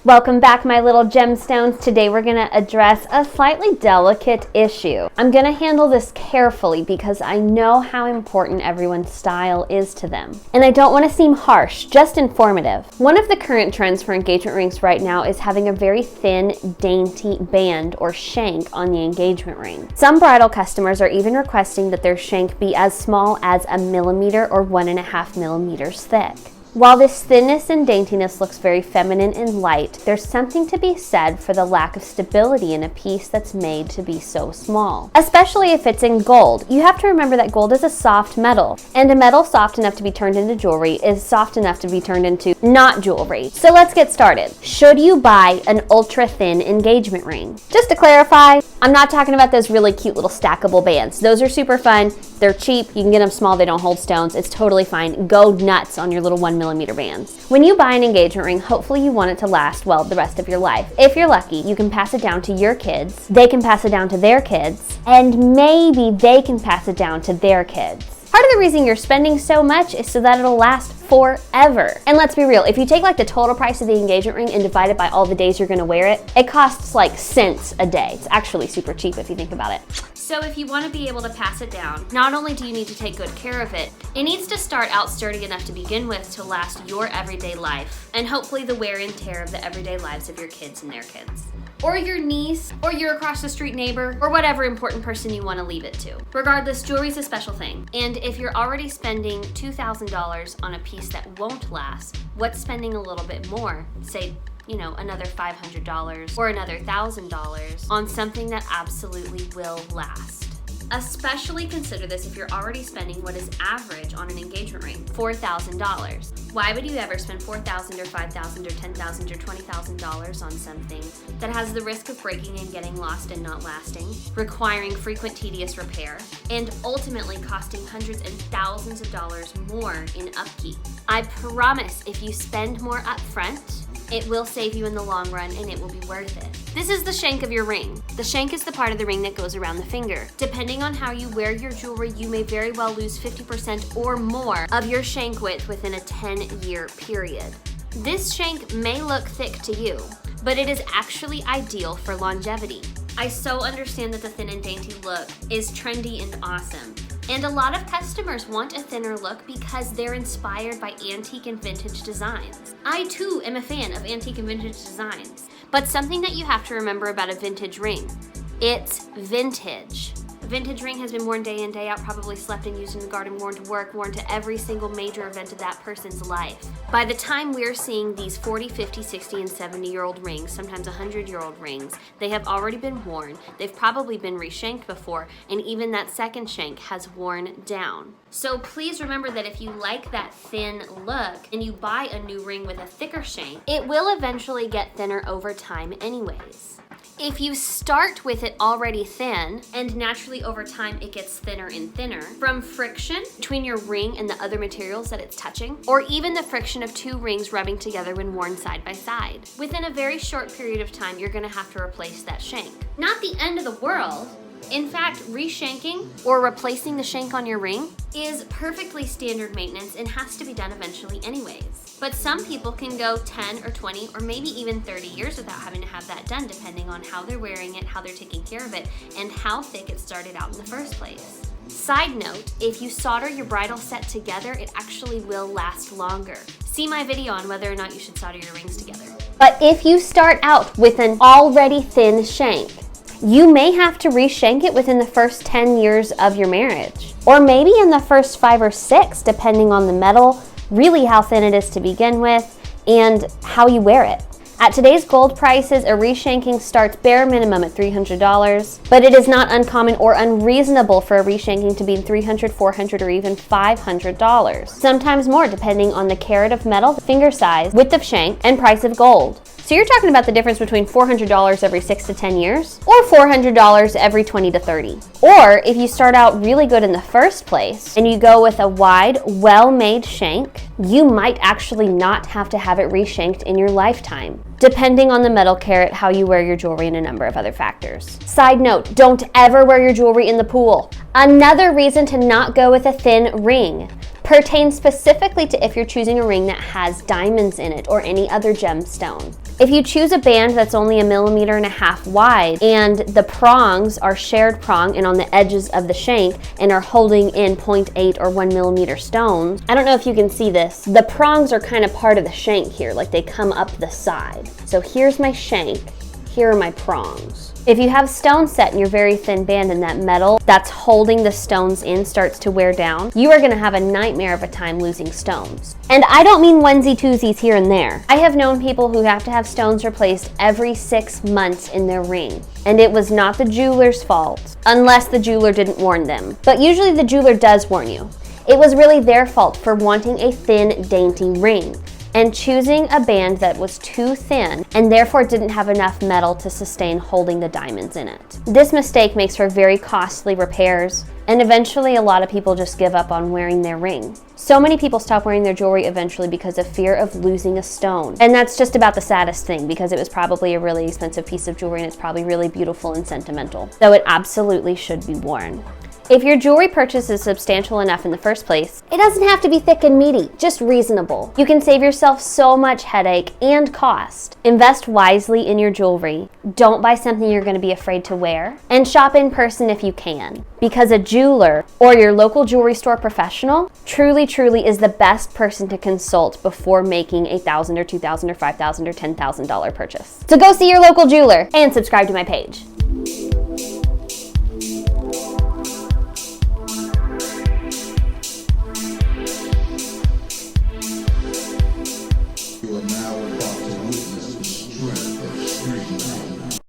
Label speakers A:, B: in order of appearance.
A: Welcome back, my little gemstones. Today we're going to address a slightly delicate issue. I'm going to handle this carefully because I know how important everyone's style is to them. And I don't want to seem harsh, just informative. One of the current trends for engagement rings right now is having a very thin, dainty band or shank on the engagement ring. Some bridal customers are even requesting that their shank be as small as 1 millimeter or 1.5 millimeters thick. While this thinness and daintiness looks very feminine and light, there's something to be said for the lack of stability in a piece that's made to be so small. Especially if it's in gold. You have to remember that gold is a soft metal, and a metal soft enough to be turned into jewelry is soft enough to be turned into not jewelry. So let's get started. Should you buy an ultra thin engagement ring? Just to clarify, I'm not talking about those really cute little stackable bands. Those are super fun. They're cheap. You can get them small. They don't hold stones. It's totally fine. Go nuts on your little 1 millimeter bands. When you buy an engagement ring, hopefully you want it to last, well, the rest of your life. If you're lucky, you can pass it down to your kids. They can pass it down to their kids. And maybe they can pass it down to their kids. Part of the reason you're spending so much is so that it'll last forever. And let's be real, if you take like the total price of the engagement ring and divide it by all the days you're gonna wear it, it costs like cents a day. It's actually super cheap if you think about it. So if you want to be able to pass it down, not only do you need to take good care of it, it needs to start out sturdy enough to begin with to last your everyday life, and hopefully the wear and tear of the everyday lives of your kids and their kids. Or your niece, or your across the street neighbor, or whatever important person you want to leave it to. Regardless, jewelry's a special thing. And if you're already spending $2,000 on a piece that won't last, what's spending a little bit more, say, another $500 or another $1,000 on something that absolutely will last. Especially consider this if you're already spending what is average on an engagement ring, $4,000. Why would you ever spend $4,000 or $5,000 or $10,000 or $20,000 on something that has the risk of breaking and getting lost and not lasting, requiring frequent tedious repair, and ultimately costing hundreds and thousands of dollars more in upkeep? I promise if you spend more upfront, it will save you in the long run and it will be worth it. This is the shank of your ring. The shank is the part of the ring that goes around the finger. Depending on how you wear your jewelry, you may very well lose 50% or more of your shank width within a 10-year period. This shank may look thick to you, but it is actually ideal for longevity. I so understand that the thin and dainty look is trendy and awesome. And a lot of customers want a thinner look because they're inspired by antique and vintage designs. I too am a fan of antique and vintage designs. But something that you have to remember about a vintage ring, it's vintage. A vintage ring has been worn day in, day out, probably slept and used in the garden, worn to work, worn to every single major event of that person's life. By the time we're seeing these 40, 50, 60, and 70-year-old rings, sometimes 100-year-old rings, they have already been worn, they've probably been reshanked before, and even that second shank has worn down. So please remember that if you like that thin look and you buy a new ring with a thicker shank, it will eventually get thinner over time anyways. If you start with it already thin, and naturally over time it gets thinner and thinner, from friction between your ring and the other materials that it's touching, or even the friction of two rings rubbing together when worn side by side, within a very short period of time, you're gonna have to replace that shank. Not the end of the world. In fact, reshanking or replacing the shank on your ring is perfectly standard maintenance and has to be done eventually anyways. But some people can go 10 or 20 or maybe even 30 years without having to have that done, depending on how they're wearing it, how they're taking care of it, and how thick it started out in the first place. Side note, if you solder your bridal set together, it actually will last longer. See my video on whether or not you should solder your rings together. But if you start out with an already thin shank, you may have to reshank it within the first 10 years of your marriage, or maybe in the first 5 or 6, depending on the metal, really how thin it is to begin with, and how you wear it. At today's gold prices, a reshanking starts bare minimum at $300, but it is not uncommon or unreasonable for a reshanking to be $300, $400, or even $500. Sometimes more, depending on the carat of metal, finger size, width of shank, and price of gold. So you're talking about the difference between $400 every 6 to 10 years, or $400 every 20 to 30. Or if you start out really good in the first place, and you go with a wide, well-made shank, you might actually not have to have it reshanked in your lifetime, depending on the metal carat, how you wear your jewelry, and a number of other factors. Side note, don't ever wear your jewelry in the pool. Another reason to not go with a thin ring pertains specifically to if you're choosing a ring that has diamonds in it or any other gemstone. If you choose a band that's only 1.5 millimeters wide and the prongs are shared prong and on the edges of the shank and are holding in 0.8 or 1 millimeter stones, I don't know if you can see this, the prongs are kind of part of the shank here, like they come up the side. So here's my shank, here are my prongs. If you have stone set in your very thin band and that metal that's holding the stones in starts to wear down, you are going to have a nightmare of a time losing stones. And I don't mean onesie-twosies here and there. I have known people who have to have stones replaced every 6 months in their ring. And it was not the jeweler's fault, unless the jeweler didn't warn them. But usually the jeweler does warn you. It was really their fault for wanting a thin, dainty ring and choosing a band that was too thin and therefore didn't have enough metal to sustain holding the diamonds in it. This mistake makes for very costly repairs, and eventually a lot of people just give up on wearing their ring. So many people stop wearing their jewelry eventually because of fear of losing a stone. And that's just about the saddest thing, because it was probably a really expensive piece of jewelry and it's probably really beautiful and sentimental. So it absolutely should be worn. If your jewelry purchase is substantial enough in the first place, it doesn't have to be thick and meaty, just reasonable. You can save yourself so much headache and cost. Invest wisely in your jewelry. Don't buy something you're going to be afraid to wear. And shop in person if you can, because a jeweler or your local jewelry store professional truly is the best person to consult before making a $1,000 or $2,000 or $5,000 or $10,000 purchase. So go see your local jeweler and subscribe to my page.